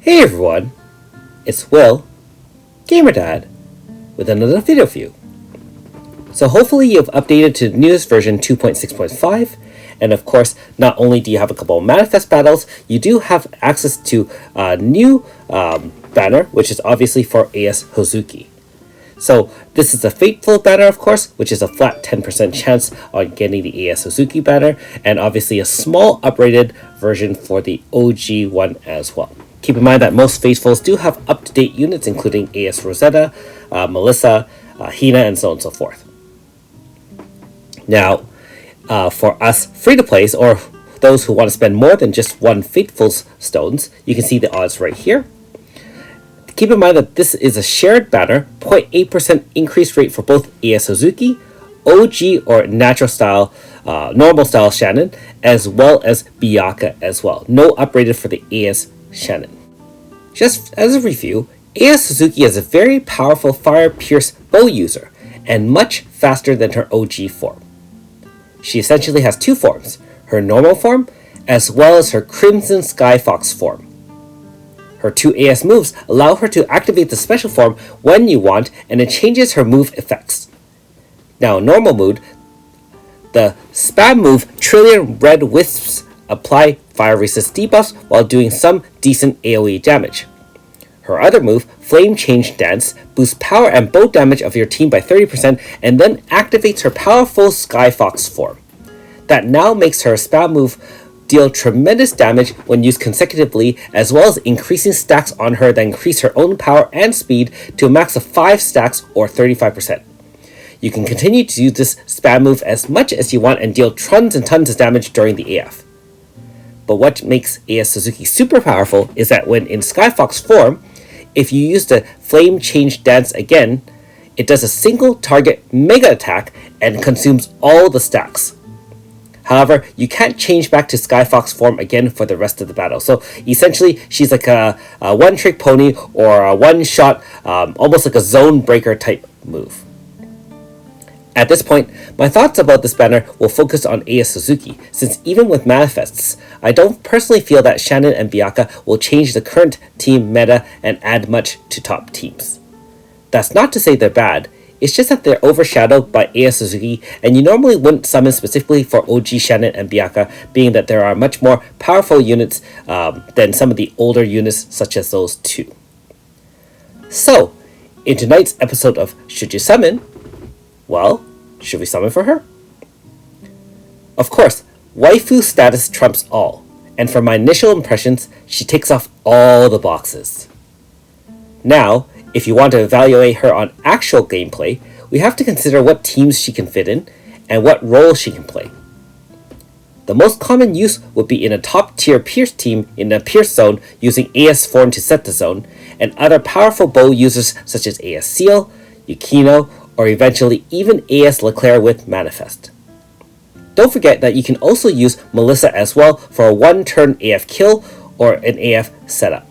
Hey everyone, it's Will, GamerDad, with another video for you. So hopefully you've updated to the newest version 2.6.5, and of course, not only do you have a couple of manifest battles, you do have access to a new banner, which is obviously for AS Hozuki. So this is a Fateful banner, of course, which is a flat 10% chance on getting the AS Hozuki banner, and obviously a small uprated version for the OG one as well. Keep in mind that most Faithfuls do have up-to-date units, including AS Rosetta, Melissa, Hina, and so on and so forth. Now, for us free-to-plays, or those who want to spend more than just one Faithful's stones, you can see the odds right here. Keep in mind that this is a shared banner, 0.8% increase rate for both AS Hozuki, OG or natural style, normal style Shannon, as well as Byakuya as well. No uprated for the AS Shannon. Just as a review, AS Hozuki is a very powerful Fire Pierce bow user, and much faster than her OG form. She essentially has two forms, her normal form, as well as her Crimson Skyfox form. Her two AS moves allow her to activate the special form when you want, and it changes her move effects. Now, normal mode, the spam move Trillion Red Wisps apply fire resist debuffs while doing some decent AoE damage. Her other move, Flame Change Dance, boosts power and bow damage of your team by 30% and then activates her powerful Skyfox form. That now makes her spam move deal tremendous damage when used consecutively, as well as increasing stacks on her that increase her own power and speed to a max of 5 stacks or 35%. You can continue to use this spam move as much as you want and deal tons and tons of damage during the AF. But what makes AS Hozuki super powerful is that when in Skyfox form, if you use the Flame Change Dance again, it does a single target mega attack and consumes all the stacks. However, you can't change back to Skyfox form again for the rest of the battle. So essentially, she's like a one-trick pony or a one-shot, almost like a zone breaker type move. At this point, my thoughts about this banner will focus on AS Hozuki, since even with manifests, I don't personally feel that Shannon and Byakuya will change the current team meta and add much to top teams. That's not to say they're bad, it's just that they're overshadowed by AS Hozuki, and you normally wouldn't summon specifically for OG Shannon and Byakuya, being that there are much more powerful units than some of the older units such as those two. So, in tonight's episode of Should You Summon? Well, should we summon for her? Of course, waifu status trumps all, and from my initial impressions, she ticks off all the boxes. Now, if you want to evaluate her on actual gameplay, we have to consider what teams she can fit in and what role she can play. The most common use would be in a top tier Pierce team in a Pierce zone using AS form to set the zone, and other powerful bow users such as AS Seal, Yukino, or eventually even AS Leclerc with Manifest. Don't forget that you can also use Melissa as well for a one-turn AF kill or an AF setup.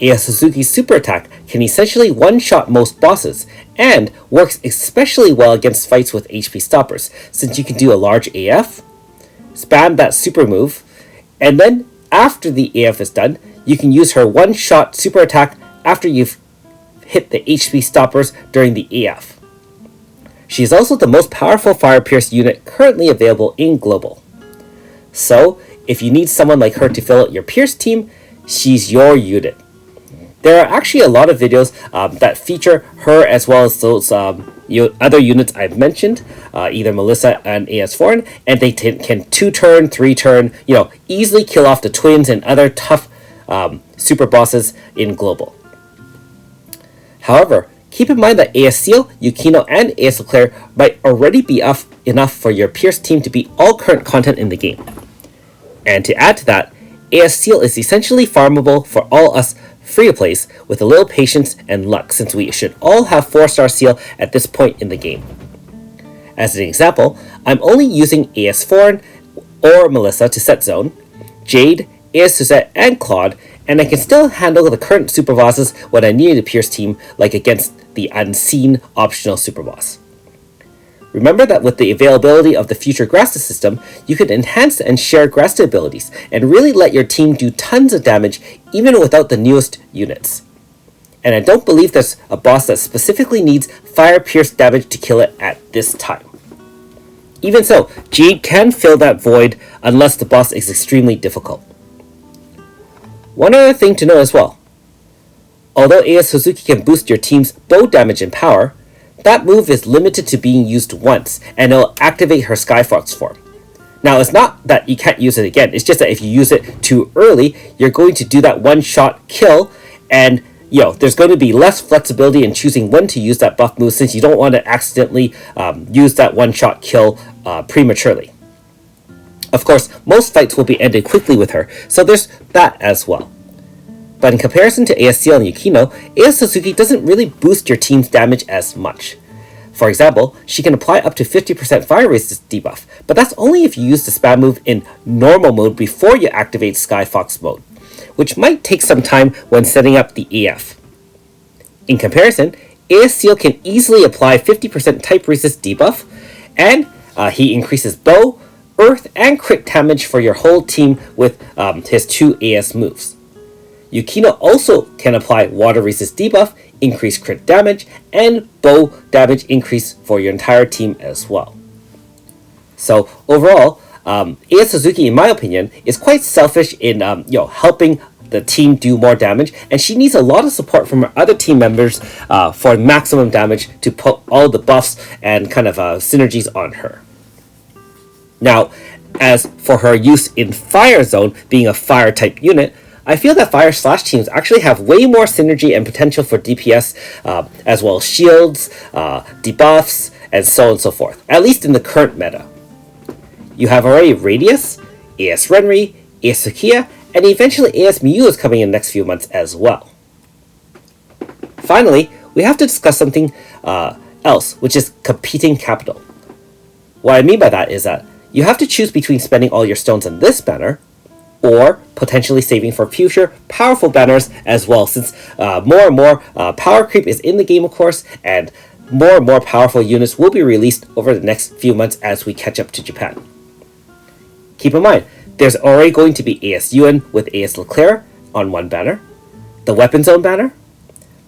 AS Hozuki's super attack can essentially one-shot most bosses, and works especially well against fights with HP stoppers, since you can do a large AF, spam that super move, and then after the AF is done, you can use her one-shot super attack after you've hit the HP stoppers during the AF. She is also the most powerful Fire Pierce unit currently available in Global. So, if you need someone like her to fill out your Pierce team, she's your unit. There are actually a lot of videos that feature her as well as those other units I've mentioned, either Melissa and AS Foreign, and they can 2-turn, 3-turn, easily kill off the twins and other tough super bosses in Global. However, keep in mind that AS Seal, Yukino, and AS Leclerc might already be enough for your Pierce team to beat all current content in the game. And to add to that, AS Seal is essentially farmable for all us free-to-plays with a little patience and luck, since we should all have 4-star Seal at this point in the game. As an example, I'm only using AS Foreign or Melissa to set zone, Jade, AS Suzette, and Claude, and I can still handle the current super bosses when I need a Pierce team, like against the unseen optional super boss. Remember that with the availability of the future Grasta system, you can enhance and share Grasta abilities, and really let your team do tons of damage even without the newest units. And I don't believe there's a boss that specifically needs Fire Pierce damage to kill it at this time. Even so, Jade can fill that void unless the boss is extremely difficult. One other thing to know as well. Although AS Hozuki can boost your team's bow damage and power, that move is limited to being used once, and it'll activate her Skyfox form. Now, it's not that you can't use it again, it's just that if you use it too early, you're going to do that one-shot kill, and there's going to be less flexibility in choosing when to use that buff move, since you don't want to accidentally use that one-shot kill prematurely. Of course, most fights will be ended quickly with her, so there's that as well. But in comparison to ASCL and Yukino, AS Hozuki doesn't really boost your team's damage as much. For example, she can apply up to 50% fire resist debuff, but that's only if you use the spam move in normal mode before you activate Skyfox mode, which might take some time when setting up the EF. In comparison, ASCL can easily apply 50% type resist debuff, and he increases bow, earth, and crit damage for your whole team with his 2 AS moves. Yukino also can apply water resist debuff, increase crit damage, and bow damage increase for your entire team as well. So overall, AS Hozuki, in my opinion, is quite selfish in helping the team do more damage, and she needs a lot of support from her other team members for maximum damage to put all the buffs and kind of synergies on her. Now, as for her use in Fire Zone, being a fire type unit, I feel that Fire Slash teams actually have way more synergy and potential for DPS, as well as shields, debuffs, and so on and so forth, at least in the current meta. You have already Radius, AS Renri, AS Sukiya, and eventually AS Miyu is coming in the next few months as well. Finally, we have to discuss something else, which is competing capital. What I mean by that is that you have to choose between spending all your stones on this banner, or potentially saving for future powerful banners as well, since more and more power creep is in the game, of course, and more powerful units will be released over the next few months as we catch up to Japan. Keep in mind, there's already going to be AS Yuen with AS Leclerc on one banner, the Weapon Zone banner,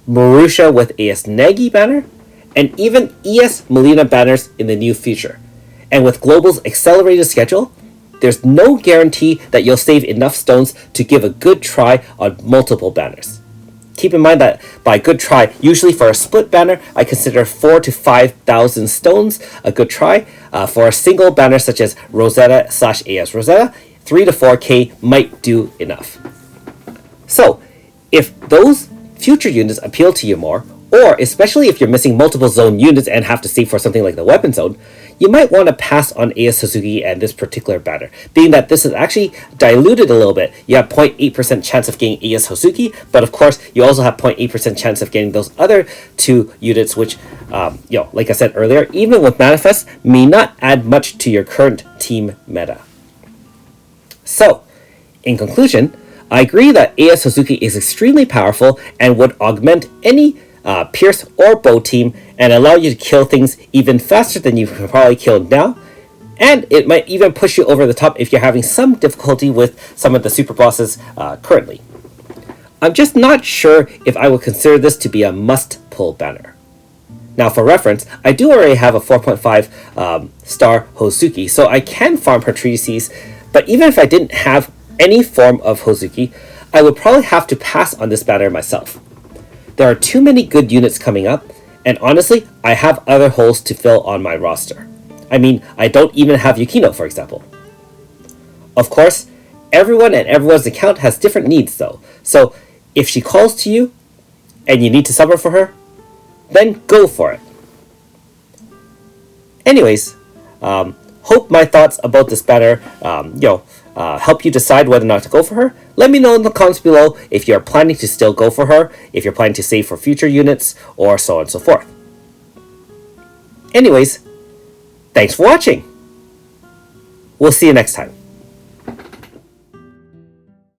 Marusha with AS Nagi banner, and even ES Melina banners in the new future. And with Global's accelerated schedule, there's no guarantee that you'll save enough stones to give a good try on multiple banners. Keep in mind that by good try, usually for a split banner, I consider 4,000 to 5,000 stones a good try. For a single banner such as Rosetta / AS Rosetta, 3 to 4k might do enough. So, if those future units appeal to you more, or especially if you're missing multiple zone units and have to save for something like the Weapon Zone, you might want to pass on AS Hozuki and this particular banner, being that this is actually diluted a little bit. You have 0.8% chance of getting AS Hozuki, but of course, you also have 0.8% chance of getting those other 2 units, which, like I said earlier, even with Manifest, may not add much to your current team meta. So, in conclusion, I agree that AS Hozuki is extremely powerful and would augment any Pierce or Bow team and allow you to kill things even faster than you can probably kill now, and it might even push you over the top if you're having some difficulty with some of the super bosses currently. I'm just not sure if I would consider this to be a must-pull banner. Now for reference, I do already have a 4.5 star Hozuki, so I can farm her treatises, but even if I didn't have any form of Hozuki, I would probably have to pass on this banner myself. There are too many good units coming up, and honestly, I have other holes to fill on my roster. I mean, I don't even have Yukino, for example. Of course, everyone and everyone's account has different needs though, so if she calls to you, and you need to suffer for her, then go for it. Anyways, hope my thoughts about this banner, help you decide whether or not to go for her. Let me know in the comments below if you're planning to still go for her, if you're planning to save for future units, or so on and so forth. Anyways, thanks for watching. We'll see you next time.